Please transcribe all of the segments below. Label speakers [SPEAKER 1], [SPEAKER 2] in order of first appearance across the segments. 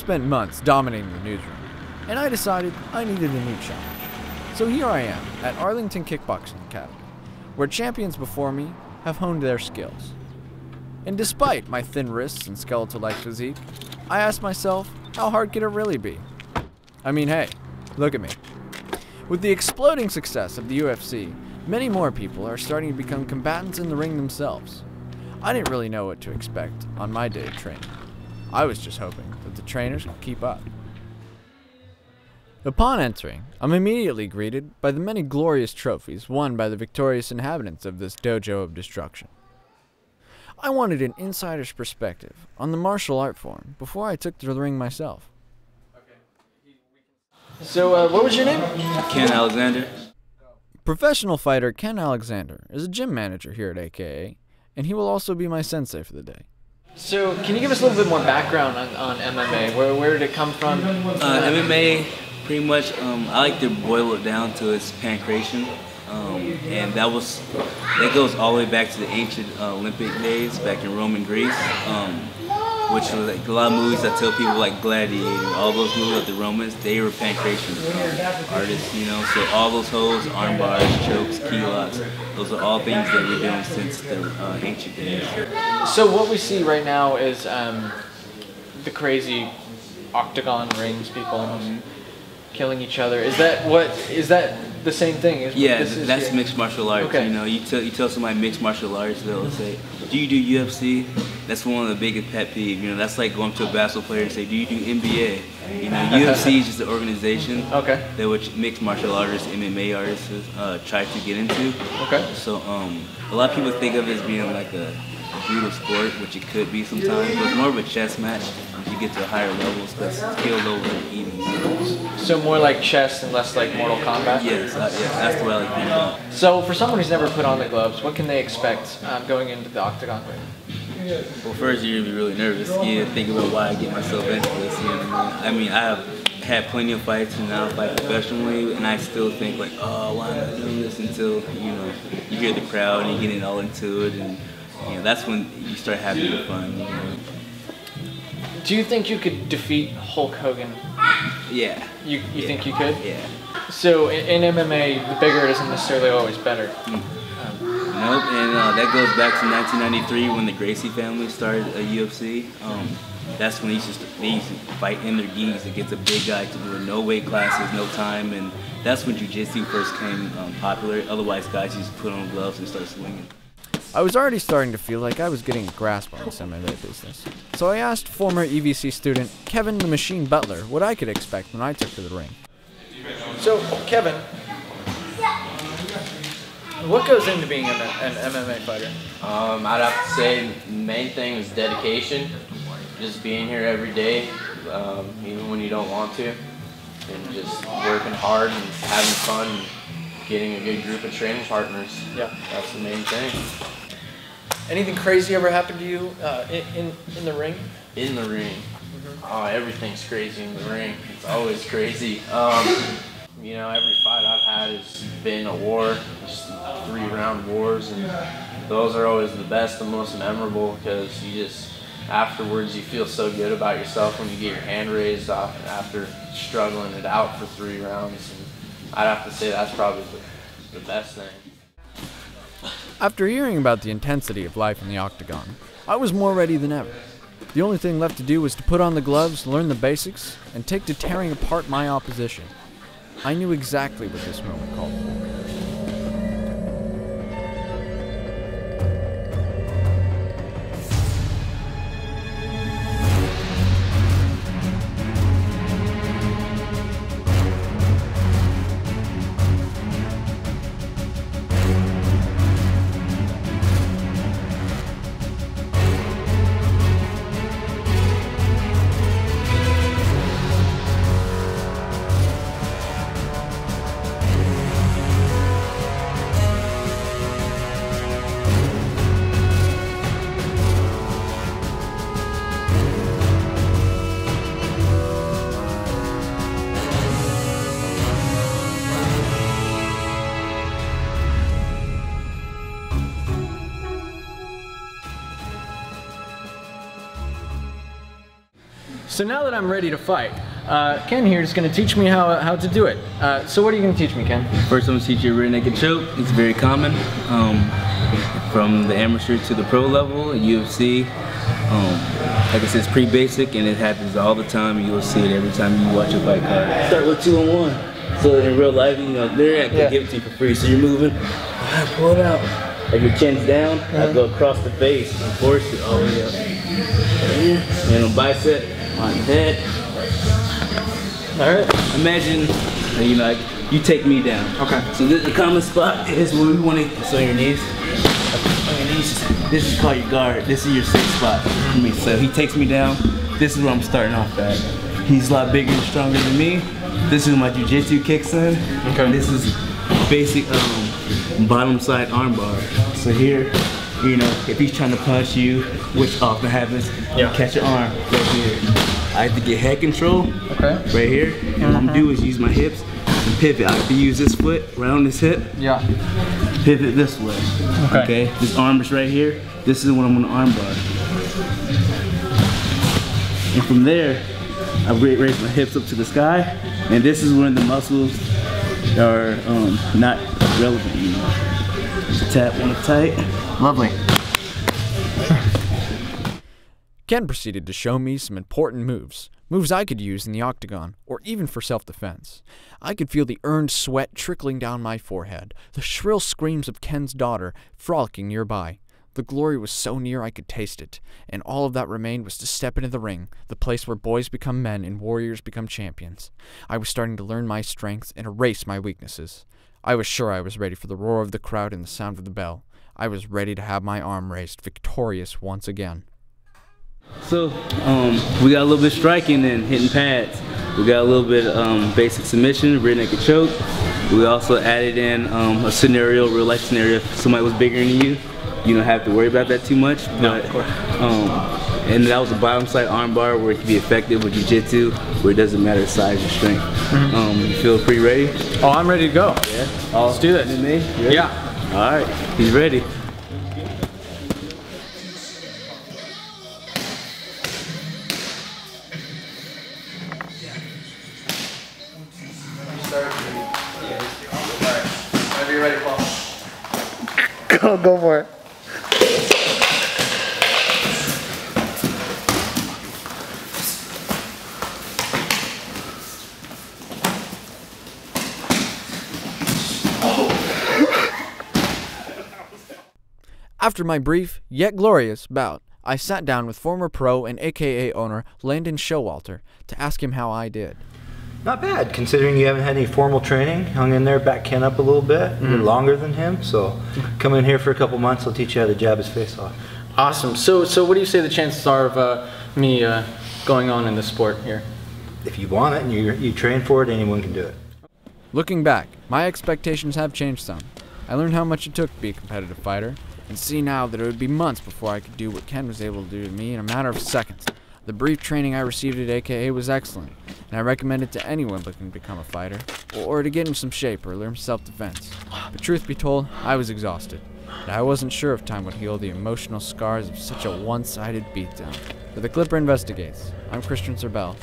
[SPEAKER 1] spent months dominating the newsroom, and I decided I needed a new challenge. So here I am at Arlington Kickboxing Academy, where champions before me have honed their skills. And despite my thin wrists and skeletal-like physique, I asked myself, how hard could it really be? I mean, hey, look at me. With the exploding success of the UFC, many more people are starting to become combatants in the ring themselves. I didn't really know what to expect on my day of training. I was just hoping that the trainers could keep up. Upon entering, I'm immediately greeted by the many glorious trophies won by the victorious inhabitants of this dojo of destruction. I wanted an insider's perspective on the martial art form before I took to the ring myself.
[SPEAKER 2] So, what was your name?
[SPEAKER 3] Ken Alexander.
[SPEAKER 1] Professional fighter Ken Alexander is a gym manager here at AKA, and he will also be my sensei for the day.
[SPEAKER 2] So, can you give us a little bit more background on MMA? Where did it come from?
[SPEAKER 3] MMA, pretty much, I like to boil it down to its pancreation. And that goes all the way back to the ancient Olympic days, back in Rome and Greece, which was like a lot of movies that tell people like Gladiator, all those movies like the Romans, they were pancreation artists, you know, so all those holds, arm bars, chokes, key locks, those are all things that we're doing since the ancient days.
[SPEAKER 2] So what we see right now is the crazy octagon rings, people killing each other. Is that the same thing?
[SPEAKER 3] Yeah, that's mixed martial arts.
[SPEAKER 2] Okay.
[SPEAKER 3] You know, you tell somebody mixed martial arts, they'll say, do you do UFC? That's one of the biggest pet peeves. You know, that's like going to a basketball player and say, do you do NBA? You know, UFC is just an organization that which mixed martial artists, MMA artists try to get into. Okay. So a lot of people think of it as being like a brutal sport, which it could be sometimes, but it's more of a chess match as you get to higher levels because skills over even.
[SPEAKER 2] So more like chess and less like Mortal Kombat?
[SPEAKER 3] Yes, that's the way I like to think about it.
[SPEAKER 2] So for someone who's never put on the gloves, what can they expect going into the octagon ring?
[SPEAKER 3] Well, first you're going to be really nervous. You think about why I get myself into this. You know what I mean? I have had plenty of fights and now I fight professionally, and I still think like, oh, why am I doing this, until, you know, you hear the crowd and you get all into it, and you know, that's when you start having the fun. You know?
[SPEAKER 2] Do you think you could defeat Hulk Hogan?
[SPEAKER 3] Yeah.
[SPEAKER 2] You think you could?
[SPEAKER 3] Yeah.
[SPEAKER 2] So in MMA, the bigger isn't necessarily always better.
[SPEAKER 3] Nope, and that goes back to 1993 when the Gracie family started a UFC. That's when they used to fight in their gis against a big guy to do no weight classes, no time, and that's when jiu-jitsu first came popular. Otherwise, guys used to put on gloves and start swinging.
[SPEAKER 1] I was already starting to feel like I was getting a grasp on this MMA business, so I asked former EVC student Kevin the Machine Butler what I could expect when I took to the ring.
[SPEAKER 2] So, Kevin, what goes into being an MMA fighter?
[SPEAKER 4] I'd have to say the main thing is dedication, just being here every day, even when you don't want to, and just working hard and having fun and getting a good group of training partners. Yeah, that's the main thing.
[SPEAKER 2] Anything crazy ever happened to you in the ring?
[SPEAKER 4] In the ring? Oh, everything's crazy in the ring. It's always crazy. You know, every fight I've had has been a war, just 3-round wars, and those are always the best and most memorable because you just, afterwards you feel so good about yourself when you get your hand raised off after struggling it out for 3 rounds. And I'd have to say that's probably the best thing.
[SPEAKER 1] After hearing about the intensity of life in the octagon, I was more ready than ever. The only thing left to do was to put on the gloves, learn the basics, and take to tearing apart my opposition. I knew exactly what this moment called for.
[SPEAKER 2] So now that I'm ready to fight, Ken here is going to teach me how to do it. So what are you going to teach me, Ken?
[SPEAKER 3] First, I'm going to teach you a rear naked choke. It's very common, from the amateur to the pro level, UFC. Like I said, it's pretty basic, and it happens all the time. You'll see it every time you watch a fight card. Start with 2-on-1. So in real life, you know, they're not going to give it to you for free. So you're moving, pull it out. Like your chin's down, I go across the face and force it all the way up. Right here, and on bicep, on head.
[SPEAKER 2] All right.
[SPEAKER 3] Imagine, you know, like you take me down.
[SPEAKER 2] Okay.
[SPEAKER 3] So the common spot is where we want to. So on your knees. On your knees. This is called your guard. This is your safe spot for me. So he takes me down. This is where I'm starting off at. He's a lot bigger and stronger than me. This is my jiu-jitsu kicks in. Okay. This is basic bottom side arm bar. So here, you know, if he's trying to punch you, which often happens, catch your arm right here. I have to get head control right here. And what I'm gonna do is use my hips and pivot. I have to use this foot right on this hip. Yeah. Pivot this way. Okay. This arm is right here. This is what I'm gonna arm bar. And from there, I raise my hips up to the sky. And this is when the muscles are not relevant anymore. Just tap on it tight.
[SPEAKER 2] Lovely.
[SPEAKER 1] Ken proceeded to show me some important moves I could use in the octagon, or even for self-defense. I could feel the earned sweat trickling down my forehead, the shrill screams of Ken's daughter frolicking nearby. The glory was so near I could taste it, and all of that remained was to step into the ring, the place where boys become men and warriors become champions. I was starting to learn my strengths and erase my weaknesses. I was sure I was ready for the roar of the crowd and the sound of the bell. I was ready to have my arm raised, victorious once again.
[SPEAKER 3] So, we got a little bit striking and hitting pads. We got a little bit basic submission, rear naked choke. We also added in a scenario, real life scenario. If somebody was bigger than you, you don't have to worry about that too much. But, and that was a bottom side arm bar where it can be effective with jiu-jitsu, where it doesn't matter the size or strength. You feel pretty ready?
[SPEAKER 2] Oh, I'm ready to go.
[SPEAKER 3] Yeah.
[SPEAKER 2] Let's do this.
[SPEAKER 3] Yeah. All right, he's ready.
[SPEAKER 2] Whenever you're ready, Paul.
[SPEAKER 5] Go for it.
[SPEAKER 1] After my brief, yet glorious, bout, I sat down with former pro and AKA owner Landon Showalter to ask him how I did.
[SPEAKER 5] Not bad, considering you haven't had any formal training. Hung in there, back Ken up a little bit. You're longer than him, so come in here for a couple months. I'll teach you how to jab his face off.
[SPEAKER 2] Awesome. So what do you say the chances are of me going on in this sport here?
[SPEAKER 5] If you want it and you train for it, anyone can do it.
[SPEAKER 1] Looking back, my expectations have changed some. I learned how much it took to be a competitive fighter, and see now that it would be months before I could do what Ken was able to do to me in a matter of seconds. The brief training I received at AKA was excellent, and I recommend it to anyone looking to become a fighter, or to get in some shape or learn self-defense. But truth be told, I was exhausted, and I wasn't sure if time would heal the emotional scars of such a one-sided beatdown. For the Clipper Investigates, I'm Zerbel,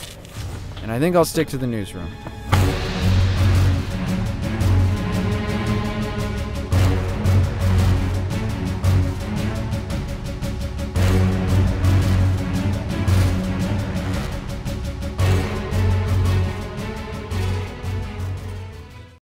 [SPEAKER 1] and I think I'll stick to the newsroom.